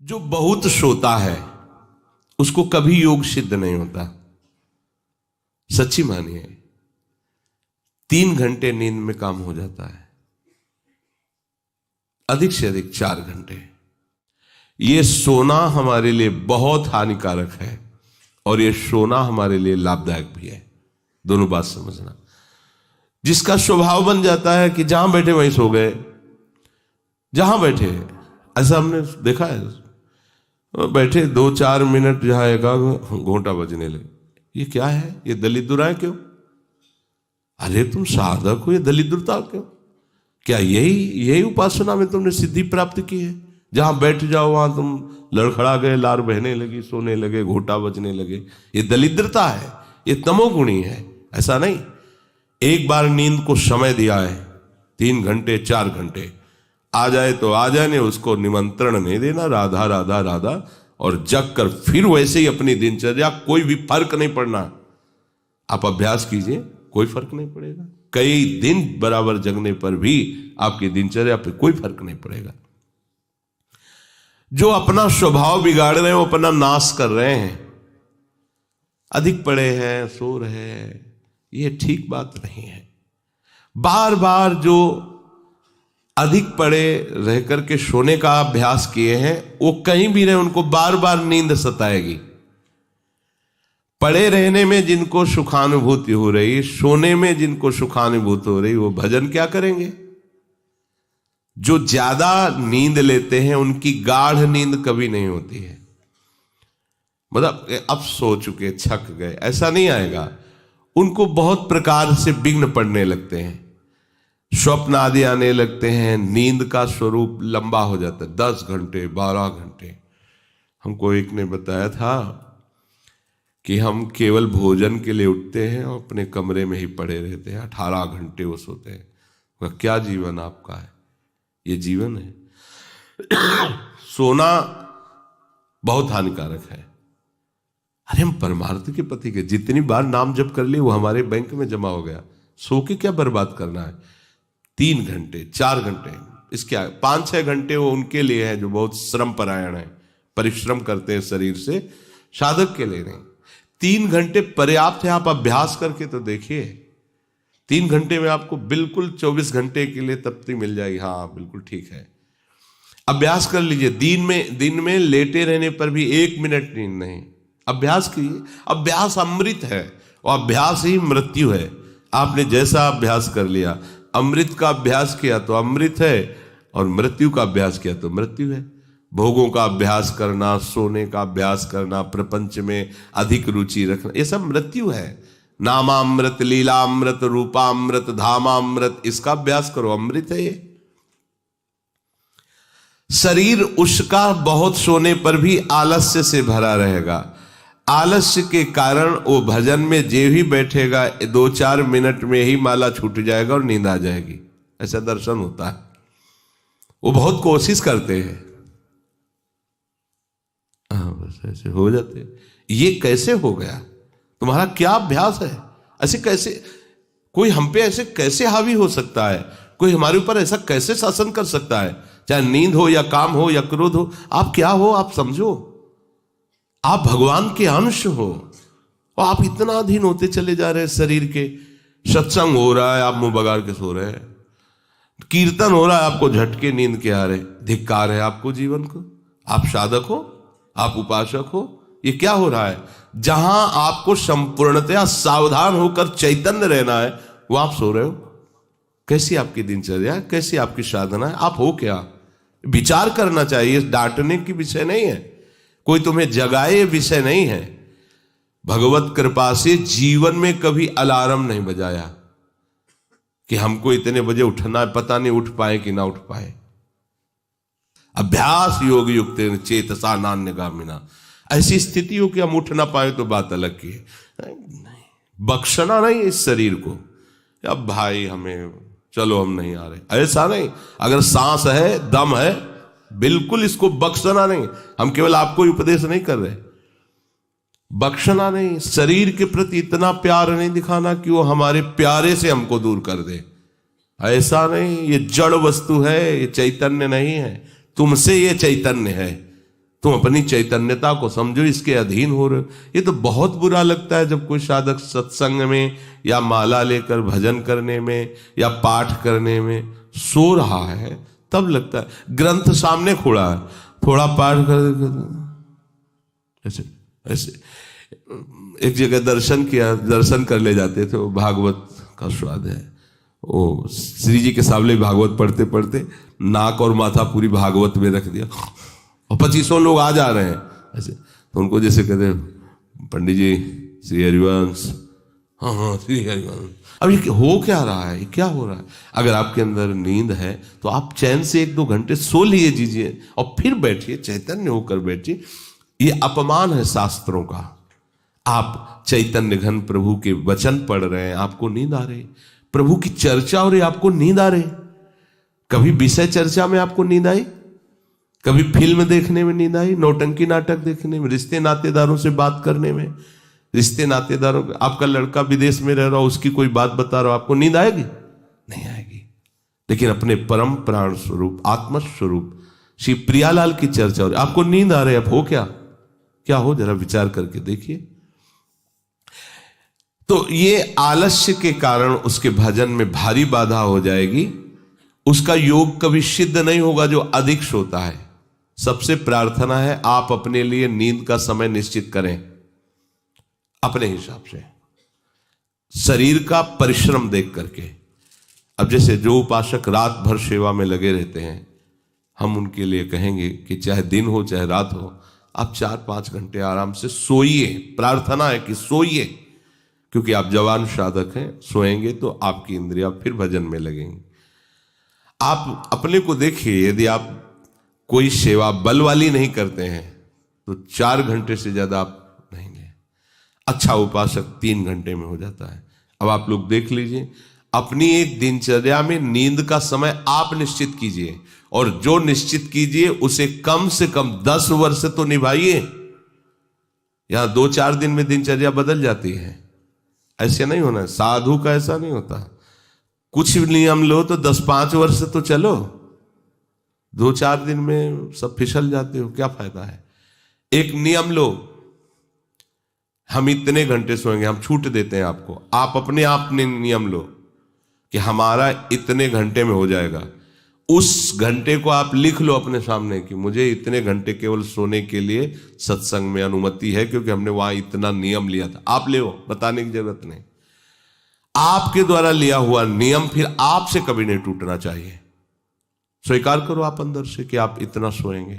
जो बहुत सोता है उसको कभी योग सिद्ध नहीं होता। सच्ची मानिए, 3 घंटे नींद में काम हो जाता है, अधिक से अधिक 4 घंटे। ये सोना हमारे लिए बहुत हानिकारक है और ये सोना हमारे लिए लाभदायक भी है। दोनों बात समझना। जिसका स्वभाव बन जाता है कि जहां बैठे वहीं सो गए, जहां बैठे, ऐसा हमने देखा है। बैठे 2-4 मिनट जहां एका घोंटा बजने लगे, ये क्या है? ये दलिद्र क्यों? अरे तुम साधक हो, ये दलिद्रता क्यों? क्या यही उपासना में तुमने सिद्धि प्राप्त की है? जहां बैठ जाओ वहां तुम लड़खड़ा गए, लार बहने लगी, सोने लगे, घोटा बजने लगे। ये दलिद्रता है, ये तमोगुणी है। ऐसा नहीं। एक बार नींद को समय दिया है, 3 घंटे 4 घंटे, आ जाए तो आ जाए, नहीं उसको निमंत्रण नहीं देना, राधा राधा राधा, और जग कर फिर वैसे ही अपनी दिनचर्या, कोई भी फर्क नहीं पड़ना। आप अभ्यास कीजिए, कोई फर्क नहीं पड़ेगा। कई दिन बराबर जगने पर भी आपकी दिनचर्या पे कोई फर्क नहीं पड़ेगा। जो अपना स्वभाव बिगाड़ रहे हैं वो अपना नाश कर रहे हैं। अधिक पड़े हैं, सो रहे हैं, ये ठीक बात नहीं है। बार बार जो अधिक पड़े रह करके सोने का अभ्यास किए हैं, वो कहीं भी रहे, उनको बार बार नींद सताएगी। पड़े रहने में जिनको सुखानुभूति हो रही, सोने में जिनको सुखानुभूति हो रही, वो भजन क्या करेंगे? जो ज्यादा नींद लेते हैं उनकी गाढ़ नींद कभी नहीं होती है। मतलब अब सो चुके, थक गए, ऐसा नहीं आएगा। उनको बहुत प्रकार से विघ्न पड़ने लगते हैं, स्वप्न आदि आने लगते हैं, नींद का स्वरूप लंबा हो जाता है, 10 घंटे 12 घंटे। हमको एक ने बताया था कि हम केवल भोजन के लिए उठते हैं और अपने कमरे में ही पड़े रहते हैं, 18 घंटे वो सोते हैं। वह क्या जीवन आपका है? ये जीवन है? सोना बहुत हानिकारक है। अरे हम परमार्थ के पति के जितनी बार नाम जप कर लिए वो हमारे बैंक में जमा हो गया। सो के क्या बर्बाद करना है? 3 घंटे 4 घंटे, इसके 5-6 घंटे वो उनके लिए है जो बहुत श्रम परायण है, परिश्रम करते हैं शरीर से, साधक के लिए नहीं। 3 घंटे पर्याप्त है। आप अभ्यास करके तो देखिए, 3 घंटे में आपको बिल्कुल 24 घंटे के लिए तृप्ति मिल जाएगी। हाँ बिल्कुल ठीक है, अभ्यास कर लीजिए। दिन में लेटे रहने पर भी 1 मिनट नींद नहीं। अभ्यास कीजिए। अभ्यास अमृत है और अभ्यास ही मृत्यु है। आपने जैसा अभ्यास कर लिया, अमृत का अभ्यास किया तो अमृत है, और मृत्यु का अभ्यास किया तो मृत्यु है। भोगों का अभ्यास करना, सोने का अभ्यास करना, प्रपंच में अधिक रुचि रखना, ये सब मृत्यु है। नामामृत, लीलामृत, रूपामृत, धामामृत, इसका अभ्यास करो, अमृत है ये। शरीर उसका बहुत सोने पर भी आलस्य से भरा रहेगा। आलस्य के कारण वो भजन में जे भी बैठेगा 2-4 मिनट में ही माला छूट जाएगा और नींद आ जाएगी। ऐसा दर्शन होता है। वो बहुत कोशिश करते हैं, बस ऐसे हो जाते। ये कैसे हो गया? तुम्हारा क्या अभ्यास है? ऐसे कैसे कोई हम पे ऐसे कैसे हावी हो सकता है? कोई हमारे ऊपर ऐसा कैसे शासन कर सकता है? चाहे नींद हो या काम हो या क्रोध हो, आप क्या हो? आप समझो, आप भगवान के अंश हो और आप इतना अधीन होते चले जा रहे हैं शरीर के। सत्संग हो रहा है, आप मुंह बगाड़ के सो रहे हैं। कीर्तन हो रहा है, आपको झटके नींद के आ रहे। धिक्कार है आपको जीवन को। आप साधक हो, आप उपासक हो, ये क्या हो रहा है? जहां आपको संपूर्णतया सावधान होकर चैतन्य रहना है, वो आप सो रहे हो। कैसी आपकी दिनचर्या, कैसी आपकी साधना है? आप हो क्या? विचार करना चाहिए। डांटने की विषय नहीं है, कोई तुम्हें जगाए विषय नहीं है। भगवत कृपा से जीवन में कभी अलार्म नहीं बजाया कि हमको इतने बजे उठना है, पता नहीं उठ पाए कि ना उठ पाए। अभ्यास योग युक्त चेतसा नान्यगामिना, ऐसी स्थिति हो कि हम उठ ना पाए तो बात अलग की है। बख्शना नहीं इस शरीर को, अब भाई हमें चलो हम नहीं आ रहे, ऐसा नहीं। अगर सांस है, दम है, बिल्कुल इसको बख्शना नहीं। हम केवल आपको उपदेश नहीं कर रहे, बख्शना नहीं। शरीर के प्रति इतना प्यार नहीं दिखाना कि वो हमारे प्यारे से हमको दूर कर दे, ऐसा नहीं। ये जड़ वस्तु है, ये चैतन्य नहीं है। तुमसे ये चैतन्य है, तुम अपनी चैतन्यता को समझो, इसके अधीन हो रहे हो। ये तो बहुत बुरा लगता है जब कोई साधक सत्संग में या माला लेकर भजन करने में या पाठ करने में सो रहा है, तब लगता है। ग्रंथ सामने खोला है, थोड़ा पाठ कर ऐसे ऐसे। एक जगह दर्शन कर ले जाते थे, वो भागवत का स्वाद है। वो श्री जी के सामने भागवत पढ़ते पढ़ते नाक और माथा पूरी भागवत में रख दिया, और 2500 लोग आ जा रहे हैं ऐसे। तो उनको जैसे कहते हैं, पंडित जी श्री हरिवंश, हाँ हाँ श्री हरिवंश। अब ये हो क्या रहा है, ये क्या हो रहा है? अगर आपके अंदर नींद है तो आप चैन से 1-2 घंटे सो लिए दीजिए और फिर बैठिए, चैतन्य होकर बैठिए। ये अपमान है शास्त्रों का। आप चैतन्य घन प्रभु के वचन पढ़ रहे हैं, आपको नींद आ रही, प्रभु की चर्चा हो रही, आपको नींद आ रही। कभी विषय चर्चा में आपको नींद आई? कभी फिल्म देखने में नींद आई? नौटंकी नाटक देखने में? रिश्ते नातेदारों से बात करने में? रिश्ते नातेदारों, आपका लड़का विदेश में रह रहा हो, उसकी कोई बात बता रहा हो, आपको नींद आएगी? नहीं आएगी। लेकिन अपने परम प्राण स्वरूप आत्म स्वरूप श्री प्रियालाल की चर्चा हो रही, आपको नींद आ रही है। अब हो क्या हो, जरा विचार करके देखिए। तो ये आलस्य के कारण उसके भजन में भारी बाधा हो जाएगी। उसका योग कभी सिद्ध नहीं होगा जो अधिक सोता है। सबसे प्रार्थना है, आप अपने लिए नींद का समय निश्चित करें अपने हिसाब से, शरीर का परिश्रम देख करके। अब जैसे जो उपासक रात भर सेवा में लगे रहते हैं, हम उनके लिए कहेंगे कि चाहे दिन हो चाहे रात हो, आप 4-5 घंटे आराम से सोइए। प्रार्थना है कि सोइए, क्योंकि आप जवान साधक हैं। सोएंगे तो आपकी इंद्रियां फिर भजन में लगेंगी। आप अपने को देखिए, यदि आप कोई सेवा बल वाली नहीं करते हैं तो 4 घंटे से ज्यादा आप नहीं ले। अच्छा उपासक 3 घंटे में हो जाता है। अब आप लोग देख लीजिए, अपनी एक दिनचर्या में नींद का समय आप निश्चित कीजिए, और जो निश्चित कीजिए उसे कम से कम 10 वर्ष तो निभाइए। यहां 2-4 दिन में दिनचर्या बदल जाती है, ऐसे नहीं होना है। साधु का ऐसा नहीं होता। कुछ नियम लो तो 10-5 वर्ष तो चलो, 2-4 दिन में सब फिसल जाते हो, क्या फायदा है? एक नियम लो, हम इतने घंटे सोएंगे, हम छूट देते हैं आपको। आप अपने आप ने नियम लो कि हमारा इतने घंटे में हो जाएगा। उस घंटे को आप लिख लो अपने सामने कि मुझे इतने घंटे केवल सोने के लिए सत्संग में अनुमति है, क्योंकि हमने वहां इतना नियम लिया था। आप ले, बताने की जरूरत नहीं। आपके द्वारा लिया हुआ नियम फिर आपसे कभी नहीं टूटना चाहिए। स्वीकार करो आप अंदर से कि आप इतना सोएंगे,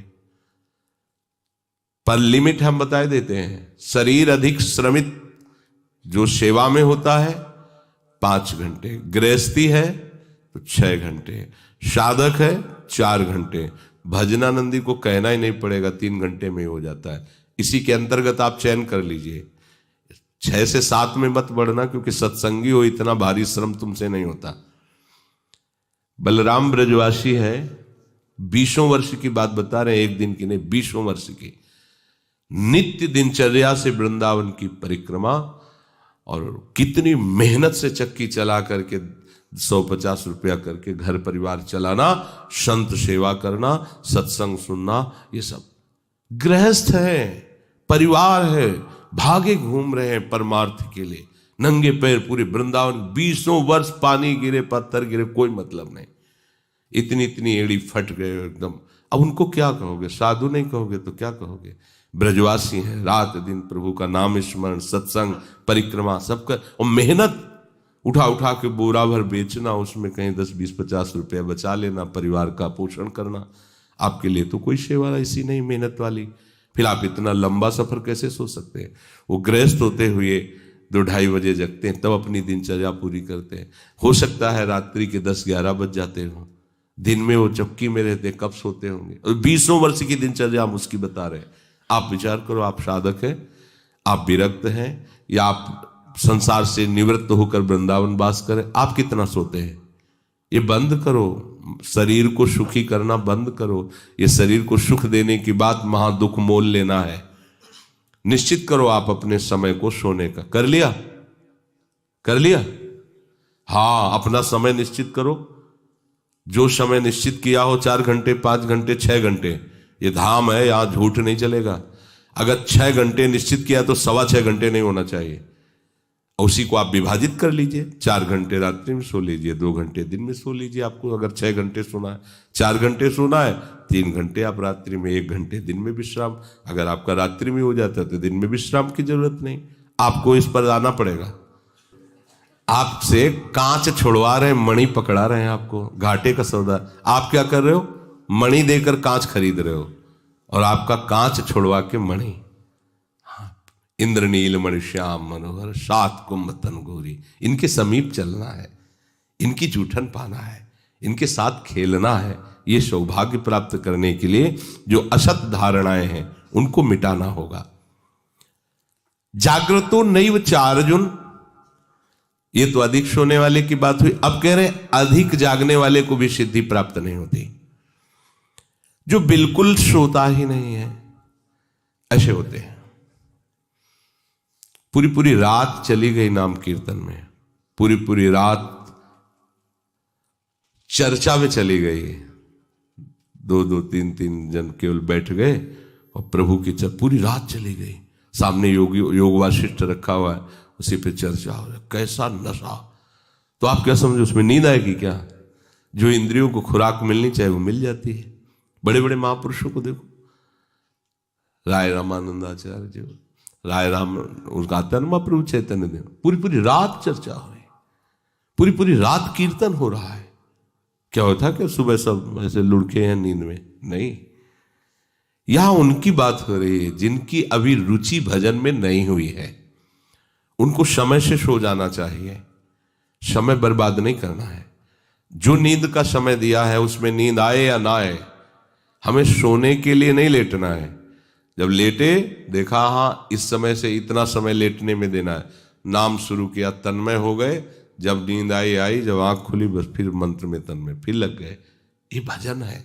पर लिमिट हम बता देते हैं। शरीर अधिक श्रमित जो सेवा में होता है 5 घंटे, गृहस्थी है तो 6 घंटे, साधक है 4 घंटे। भजनानंदी को कहना ही नहीं पड़ेगा, 3 घंटे में हो जाता है। इसी के अंतर्गत आप चयन कर लीजिए। 6 से 7 में मत बढ़ना, क्योंकि सत्संगी हो, इतना भारी श्रम तुमसे नहीं होता। बलराम ब्रजवासी है, 20 वर्ष की बात बता रहे हैं, एक दिन की नहीं, 20 वर्ष की नित्य दिनचर्या से वृंदावन की परिक्रमा, और कितनी मेहनत से चक्की चला करके 150 रुपया करके घर परिवार चलाना, संत सेवा करना, सत्संग सुनना, ये सब गृहस्थ है, परिवार है, भागे घूम रहे हैं परमार्थ के लिए, नंगे पैर पूरे वृंदावन। 20 वर्ष पानी गिरे, पत्थर गिरे, कोई मतलब नहीं। इतनी इतनी एड़ी फट गए एकदम। अब उनको क्या कहोगे? साधु नहीं कहोगे तो क्या कहोगे? ब्रजवासी हैं, रात दिन प्रभु का नाम स्मरण, सत्संग, परिक्रमा सब कर, और मेहनत उठा उठा के बोरा भर बेचना, उसमें कहीं 10, 20, 50 रुपया बचा लेना, परिवार का पोषण करना। आपके लिए तो कोई सेवा ऐसी नहीं मेहनत वाली, फिर आप इतना लंबा सफर कैसे सोच सकते हैं? वो गृहस्थ होते हुए 2-2:30 बजे जगते हैं, तब अपनी दिनचर्या पूरी करते हैं। हो सकता है रात्रि के 10-11 बज जाते हो, दिन में वो चौकी में रहते, कब सोते होंगे? और 20 वर्ष की दिनचर्या हम उसकी बता रहे हैं। आप विचार करो, आप साधक हैं, आप विरक्त हैं, या आप संसार से निवृत्त होकर वृंदावन वास करें, आप कितना सोते हैं? ये बंद करो, शरीर को सुखी करना बंद करो। ये शरीर को सुख देने की बात महादुख मोल लेना है। निश्चित करो आप अपने समय को सोने का। कर लिया? हाँ, अपना समय निश्चित करो। जो समय निश्चित किया हो, 4 घंटे, 5 घंटे, 6 घंटे, ये धाम है, यहां झूठ नहीं चलेगा। अगर 6 घंटे निश्चित किया तो 6.25 घंटे नहीं होना चाहिए। उसी को आप विभाजित कर लीजिए, 4 घंटे रात्रि में सो लीजिए, 2 घंटे दिन में सो लीजिए। आपको अगर 6 घंटे सोना है, 4 घंटे सोना है, 3 घंटे आप रात्रि में, 1 घंटे दिन में विश्राम। अगर आपका रात्रि में हो जाता है तो दिन में विश्राम की जरूरत नहीं। आपको इस पर आना पड़ेगा। आपसे कांच छोड़वा रहे हैं, मणि पकड़ा रहे हैं आपको, घाटे का सौदा। आप क्या कर रहे हो? मणि देकर कांच खरीद रहे हो और आपका कांच छोड़वा के मणि। इंद्रनील मणि श्याम मनोहर 7 कुंभ तन गोरी, इनके समीप चलना है, इनकी जूठन पाना है, इनके साथ खेलना है। ये सौभाग्य प्राप्त करने के लिए जो असत धारणाएं हैं उनको मिटाना होगा। जागृतो नैव चार्जुन, ये तो अधिक सोने वाले की बात हुई। अब कह रहे हैं अधिक जागने वाले को भी सिद्धि प्राप्त नहीं होती। जो बिल्कुल सोता ही नहीं है, ऐसे होते हैं। पूरी पूरी रात चली गई नाम कीर्तन में, पूरी पूरी रात चर्चा में चली गई। 2-2, 3-3 जन केवल बैठ गए और प्रभु की पूरी रात चली गई। सामने योग वासिष्ठ रखा हुआ है, उसी पे चर्चा हो रहा है। कैसा नशा! तो आप क्या समझो, उसमें नींद आएगी क्या? जो इंद्रियों को खुराक मिलनी चाहिए वो मिल जाती है। बड़े बड़े महापुरुषों को देखो, राय रामानंदाचार्य जी, राय राम, उसका आता है ना महाप्रभु चैतन्य देव। पूरी पूरी रात चर्चा हो रही, पूरी पूरी रात कीर्तन हो रहा है। क्या होता कि सुबह सब ऐसे लुढ़के हैं नींद में? नहीं। यहां उनकी बात हो रही है जिनकी अभी रुचि भजन में नहीं हुई है। उनको समय से सो जाना चाहिए, समय बर्बाद नहीं करना है। जो नींद का समय दिया है उसमें नींद आए या ना आए, हमें सोने के लिए नहीं लेटना है। जब लेटे, देखा हाँ इस समय से इतना समय लेटने में देना है, नाम शुरू किया, तन्मय हो गए। जब नींद आई, जब आंख खुली बस फिर मंत्र में तन्मय फिर लग गए। ये भजन है।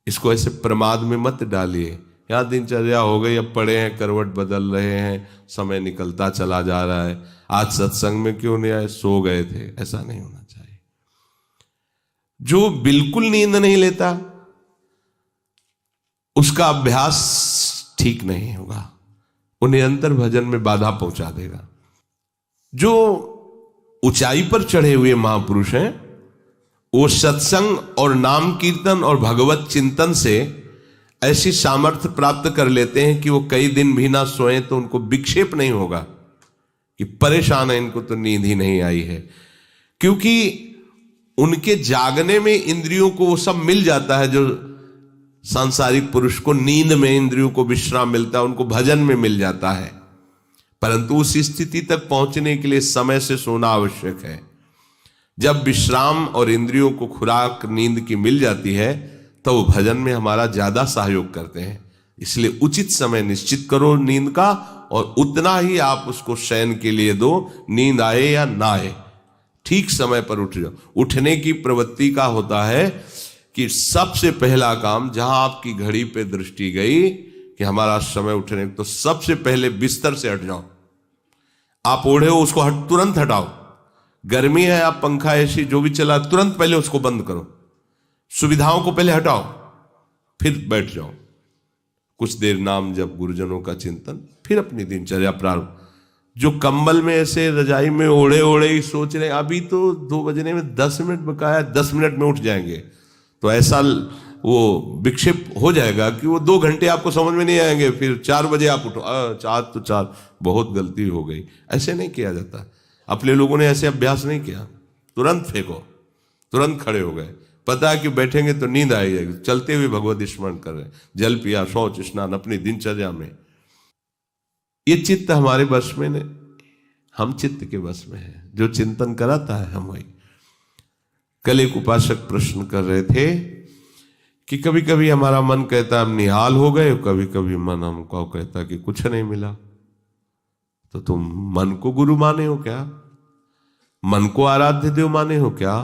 इसको ऐसे प्रमाद में मत डालिए। यहाँ दिनचर्या हो गई, अब पड़े हैं, करवट बदल रहे हैं, समय निकलता चला जा रहा है, आज सत्संग में क्यों नहीं आए, सो गए थे। ऐसा नहीं होना चाहिए। जो बिल्कुल नींद नहीं लेता उसका अभ्यास ठीक नहीं होगा, वो निरंतर भजन में बाधा पहुंचा देगा। जो ऊंचाई पर चढ़े हुए महापुरुष हैं वो सत्संग और नाम कीर्तन और भगवत चिंतन से ऐसी सामर्थ्य प्राप्त कर लेते हैं कि वो कई दिन भी ना सोए तो उनको विक्षेप नहीं होगा कि परेशान है, इनको तो नींद ही नहीं आई है। क्योंकि उनके जागने में इंद्रियों को वो सब मिल जाता है जो सांसारिक पुरुष को नींद में इंद्रियों को विश्राम मिलता है, उनको भजन में मिल जाता है। परंतु उस स्थिति तक पहुंचने के लिए समय से सोना आवश्यक है। जब विश्राम और इंद्रियों को खुराक नींद की मिल जाती है तो वो भजन में हमारा ज्यादा सहयोग करते हैं। इसलिए उचित समय निश्चित करो नींद का, और उतना ही आप उसको शयन के लिए दो। नींद आए या ना आए, ठीक समय पर उठ जाओ। उठने की प्रवृत्ति का होता है कि सबसे पहला काम, जहां आपकी घड़ी पे दृष्टि गई कि हमारा समय उठने, तो सबसे पहले बिस्तर से हट जाओ। आप ओढ़े हो उसको तुरंत हटाओ। गर्मी है, आप पंखा एसी जो भी चला, तुरंत पहले उसको बंद करो। सुविधाओं को पहले हटाओ, फिर बैठ जाओ। कुछ देर नाम जप, गुरुजनों का चिंतन, फिर अपनी दिनचर्या प्रारंभ। जो कंबल में ऐसे रजाई में ओढ़े ओढ़े ही सोच रहे अभी तो 2 बजने में 10 मिनट बकाया, 10 मिनट में उठ जाएंगे, तो ऐसा वो विक्षेप हो जाएगा कि वो 2 घंटे आपको समझ में नहीं आएंगे। फिर 4 बजे आप उठो, 4 तो 4, बहुत गलती हो गई। ऐसे नहीं किया जाता। अपने लोगों ने ऐसे अभ्यास नहीं किया। तुरंत फेंको, तुरंत खड़े हो गए। पता है कि बैठेंगे तो नींद आई जाएगी। चलते हुए भगवत स्मरण कर रहे हैं, जल पिया, शौच स्नान, अपनी दिनचर्या में। ये चित्त हमारे वश में नहीं, हम चित्त के वश में है। जो चिंतन कराता है हम वही। कल एक उपासक प्रश्न कर रहे थे कि कभी कभी हमारा मन कहता है हम निहाल हो गए, कभी कभी मन हमको कहता कि कुछ नहीं मिला। तो तुम मन को गुरु माने हो क्या? मन को आराध्य देव माने हो क्या?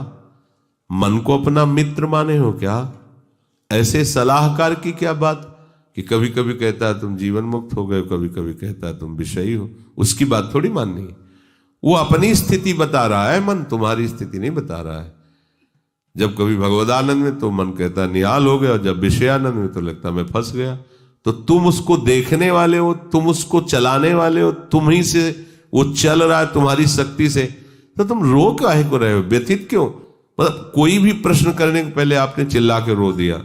मन को अपना मित्र माने हो क्या? ऐसे सलाहकार की क्या बात कि कभी कभी कहता है तुम जीवन मुक्त हो गए, कभी कभी कहता है तुम विषयी हो। उसकी बात थोड़ी माननी है। वो अपनी स्थिति बता रहा है, मन तुम्हारी स्थिति नहीं बता रहा है। जब कभी भगवदानंद में तो मन कहता निहाल हो गया, और जब विषयानंद में तो लगता मैं फंस गया। तो तुम उसको देखने वाले हो, तुम उसको चलाने वाले हो, तुम ही से वो चल रहा है तुम्हारी शक्ति से, तो तुम रो काहे को रहे हो, व्यथित क्यों? मतलब कोई भी प्रश्न करने के पहले आपने चिल्ला के रो दिया।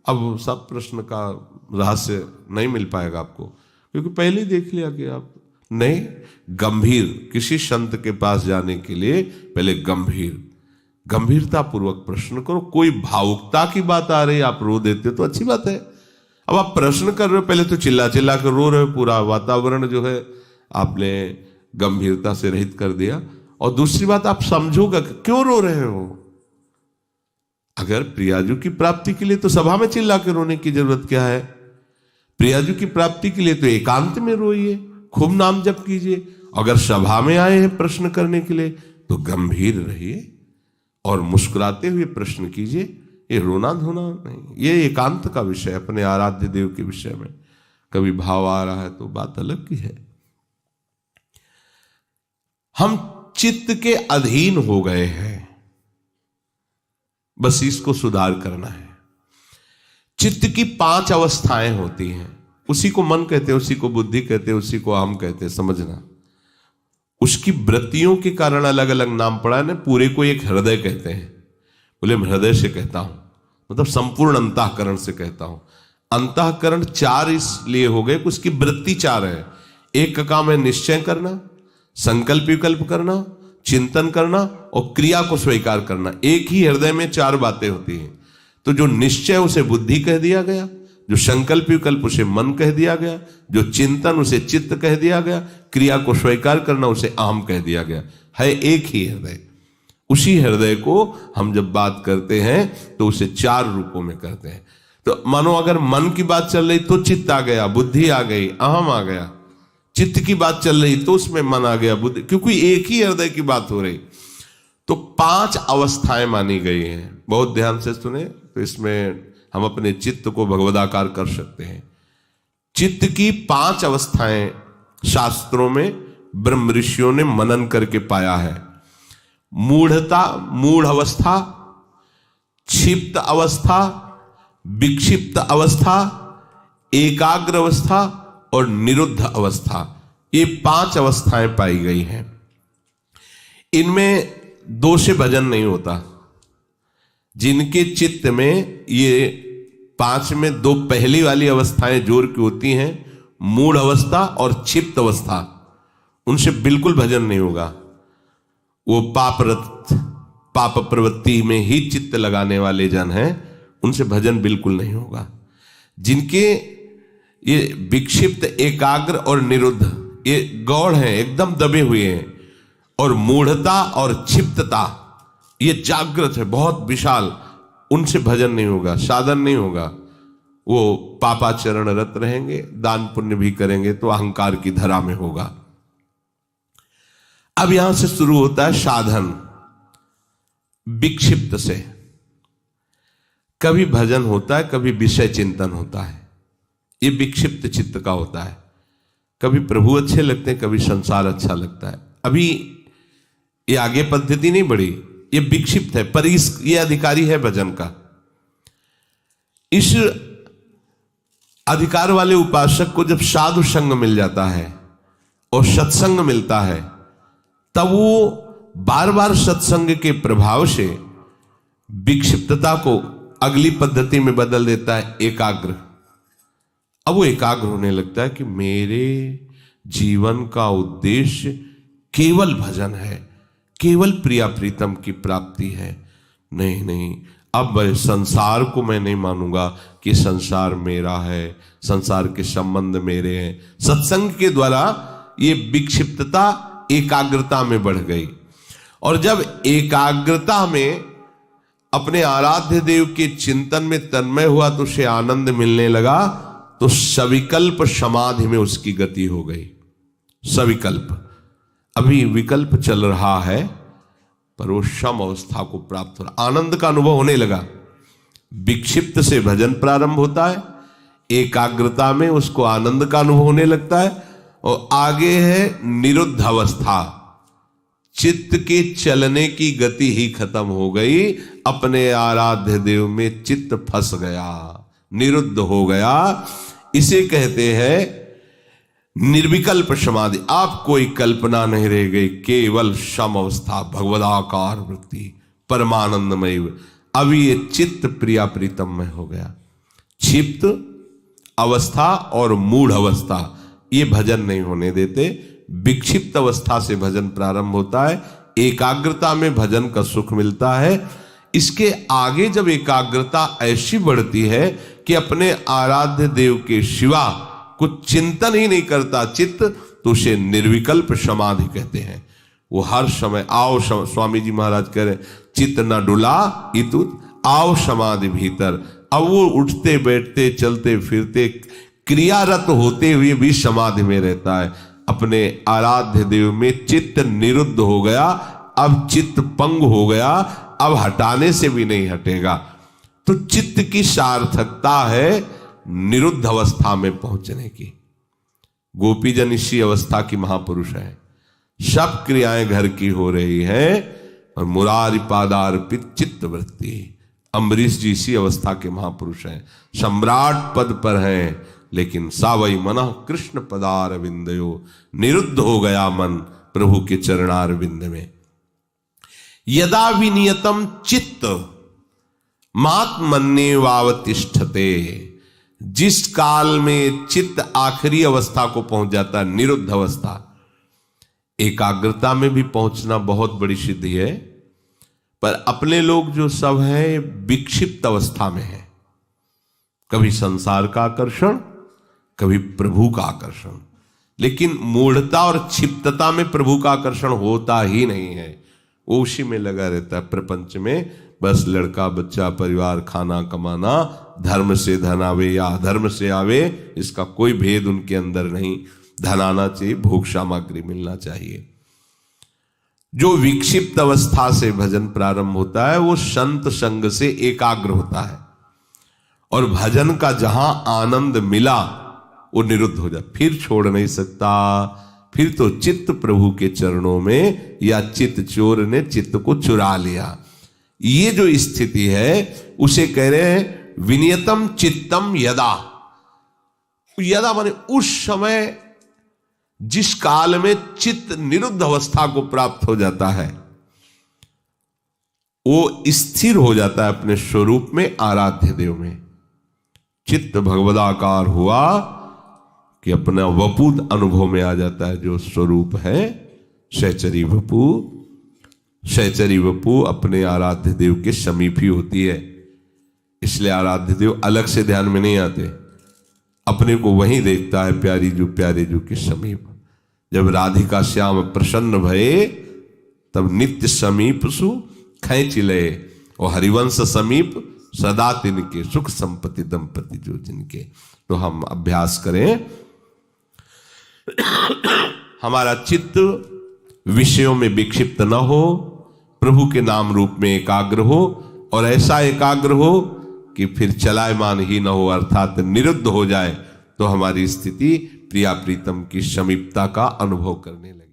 अब सब प्रश्न का रहस्य नहीं मिल पाएगा आपको, क्योंकि पहले ही देख लिया कि आप नहीं। गंभीर किसी संत के पास जाने के लिए पहले गंभीरता पूर्वक प्रश्न करो। कोई भावुकता की बात आ रही है, आप रो देते हो तो अच्छी बात है। अब आप प्रश्न कर रहे हो, पहले तो चिल्ला चिल्ला कर रो रहे हो, पूरा वातावरण जो है आपने गंभीरता से रहित कर दिया। और दूसरी बात, आप समझोगा कि क्यों रो रहे हो। अगर प्रियाजू की प्राप्ति के लिए तो सभा में चिल्ला के रोने की जरूरत क्या है? प्रियाजू की प्राप्ति के लिए तो एकांत में रोइए, खूब नाम जप कीजिए। अगर सभा में आए हैं प्रश्न करने के लिए तो गंभीर रहिए और मुस्कुराते हुए प्रश्न कीजिए। ये रोना धोना नहीं, ये एकांत का विषय, अपने आराध्य देव के विषय में कभी भाव आ रहा है तो बात अलग की है। हम चित्त के अधीन हो गए हैं, बस इसको सुधार करना है। चित्त की 5 अवस्थाएं होती हैं, उसी को मन कहते हैं, उसी को बुद्धि कहते हैं, उसी को अहम कहते हैं। समझना, उसकी वृत्तियों के कारण अलग अलग नाम पड़ा है ना। पूरे को एक हृदय कहते हैं, बोले मैं हृदय से कहता हूं, मतलब संपूर्ण अंतःकरण से कहता हूं। अंतःकरण 4 इसलिए हो गए कि उसकी वृत्ति 4 है। एक का काम है निश्चय करना, संकल्प विकल्प करना, चिंतन करना और क्रिया को स्वीकार करना। एक ही हृदय में 4 बातें होती हैं। तो जो निश्चय उसे बुद्धि कह दिया गया, जो संकल्प विकल्प उसे मन कह दिया गया, जो चिंतन उसे चित्त कह दिया गया, क्रिया को स्वीकार करना उसे अहम कह दिया गया। है एक ही हृदय। उसी हृदय को हम जब बात करते हैं तो उसे 4 रूपों में करते हैं। तो मानो अगर मन की बात चल रही तो चित्त आ गया, बुद्धि आ गई, अहम आ गया। चित्त की बात चल रही तो उसमें मन आ गया, बुद्धि, क्योंकि एक ही हृदय की बात हो रही। तो 5 अवस्थाएं मानी गई हैं। बहुत ध्यान से सुने तो इसमें हम अपने चित्त को भगवदाकार कर सकते हैं। चित्त की 5 अवस्थाएं शास्त्रों में ब्रह्म ऋषियों ने मनन करके पाया है। मूढ़ता, मूढ़ अवस्था, क्षिप्त अवस्था, विक्षिप्त अवस्था, एकाग्र अवस्था और निरुद्ध अवस्था, ये 5 अवस्थाएं पाई गई हैं। इनमें 2 से भजन नहीं होता। जिनके चित्त में ये 5 में 2 पहली वाली अवस्थाएं जोर की होती हैं, मूढ़ अवस्था और क्षिप्त अवस्था, उनसे बिल्कुल भजन नहीं होगा। वो पाप प्रवृत्ति में ही चित्त लगाने वाले जन हैं, उनसे भजन बिल्कुल नहीं होगा। जिनके ये विक्षिप्त, एकाग्र और निरुद्ध ये गौड़ हैं, एकदम दबे हुए हैं, और मूढ़ता और क्षिप्तता ये जागृत है, बहुत विशाल, उनसे भजन नहीं होगा, साधन नहीं होगा। वो पापाचरण रत रहेंगे, दान पुण्य भी करेंगे तो अहंकार की धरा में होगा। अब यहां से शुरू होता है साधन। विक्षिप्त से कभी भजन होता है, कभी विषय चिंतन होता है। ये विक्षिप्त चित्त का होता है। कभी प्रभु अच्छे लगते हैं, कभी संसार अच्छा लगता है। अभी ये आगे पद्धति नहीं बढ़ी, ये विक्षिप्त है, पर ये अधिकारी है भजन का। इस अधिकार वाले उपासक को जब साधु संग मिल जाता है और सत्संग मिलता है, तब वो बार बार सत्संग के प्रभाव से विक्षिप्तता को अगली पद्धति में बदल देता है, एकाग्र। अब वो एकाग्र होने लगता है कि मेरे जीवन का उद्देश्य केवल भजन है, केवल प्रिया प्रीतम की प्राप्ति है। नहीं, अब संसार को मैं नहीं मानूंगा कि संसार मेरा है, संसार के संबंध मेरे हैं। सत्संग के द्वारा ये विक्षिप्तता एकाग्रता में बढ़ गई, और जब एकाग्रता में अपने आराध्य देव के चिंतन में तन्मय हुआ तो उसे आनंद मिलने लगा, तो सविकल्प समाधि में उसकी गति हो गई। सविकल्प, अभी विकल्प चल रहा है पर वो सम अवस्था को प्राप्त हो रहा, आनंद का अनुभव होने लगा। विक्षिप्त से भजन प्रारंभ होता है, एकाग्रता में उसको आनंद का अनुभव होने लगता है, और आगे है निरुद्ध अवस्था। चित्त के चलने की गति ही खत्म हो गई, अपने आराध्य देव में चित्त फंस गया, निरुद्ध हो गया। इसे कहते हैं निर्विकल्प समाधि। आप कोई कल्पना नहीं रह गई, केवल सम अवस्था, भगवदाकार वृत्ति, परमानंदमय। अब ये चित्त प्रिया प्रीतम में हो गया। क्षिप्त अवस्था और मूढ़ अवस्था ये भजन नहीं होने देते। विक्षिप्त अवस्था से भजन प्रारंभ होता है, एकाग्रता में भजन का सुख मिलता है। इसके आगे जब एकाग्रता ऐसी बढ़ती है कि अपने आराध्य देव के सिवा कुछ चिंतन ही नहीं करता चित्त, तो उसे निर्विकल्प समाधि कहते हैं। वो हर समय आओ स्वामी जी महाराज कह रहे चित्त न डुला इतुत आओ समाधि भीतर। अब वो उठते बैठते चलते फिरते क्रियारत होते हुए भी समाधि में रहता है। अपने आराध्य देव में चित्त निरुद्ध हो गया, अब चित्त पंग हो गया, अब हटाने से भी नहीं हटेगा। तो चित्त की सार्थकता है निरुद्ध अवस्था में पहुंचने की। गोपीजन इसी अवस्था की महापुरुष है। सब क्रियाएं घर की हो रही है और मुरारी पादार्पित चित्त वृत्ति। अम्बरीश जी इसी अवस्था के महापुरुष हैं, सम्राट पद पर हैं, लेकिन सावई मन कृष्ण पदार विंदयो, निरुद्ध हो गया मन प्रभु के चरणार विंद में। यदा विनियतम चित्त मात्मन्ये वावतिष्ठते, जिस काल में चित्त आखिरी अवस्था को पहुंच जाता है, निरुद्ध अवस्था। एकाग्रता में भी पहुंचना बहुत बड़ी सिद्धि है, पर अपने लोग जो सब हैं विक्षिप्त अवस्था में है। कभी संसार का आकर्षण, कभी प्रभु का आकर्षण। लेकिन मूढ़ता और क्षिप्तता में प्रभु का आकर्षण होता ही नहीं है। वो उसी में लगा रहता है प्रपंच में, बस लड़का बच्चा परिवार खाना कमाना, धर्म से धन आवे या अधर्म से आवे, इसका कोई भेद उनके अंदर नहीं। धन आना चाहिए, भोग सामग्री मिलना चाहिए। जो विक्षिप्त अवस्था से भजन प्रारंभ होता है वो संत संग से एकाग्र होता है, और भजन का जहां आनंद मिला वो निरुद्ध हो जाए, फिर छोड़ नहीं सकता। फिर तो चित्त प्रभु के चरणों में, या चित्त चोर ने चित्त को चुरा लिया। ये जो स्थिति है उसे कह रहे हैं विनियतम चित्तम यदा। यदा माने उस समय जिस काल में चित्त निरुद्ध अवस्था को प्राप्त हो जाता है, वो स्थिर हो जाता है अपने स्वरूप में, आराध्य देव में। चित्त भगवदाकार हुआ कि अपना वपु अनुभव में आ जाता है, जो स्वरूप है सहचरी वपु। सहचरी वपु अपने आराध्य देव के समीप ही होती है, इसलिए आराध्य देव अलग से ध्यान में नहीं आते, अपने को वहीं देखता है प्यारी जो प्यारे जो के समीप। जब राधिका श्याम प्रसन्न भये तब नित्य समीप सु खैंच लये, और हरिवंश समीप सदा तिनके, सुख संपत्ति दंपति जो जिनके। तो हम अभ्यास करें, हमारा चित्त विषयों में विक्षिप्त न हो, प्रभु के नाम रूप में एकाग्र हो, और ऐसा एकाग्र हो कि फिर चलायमान ही न हो, अर्थात निरुद्ध हो जाए, तो हमारी स्थिति प्रिया प्रीतम की समीपता का अनुभव करने लगे।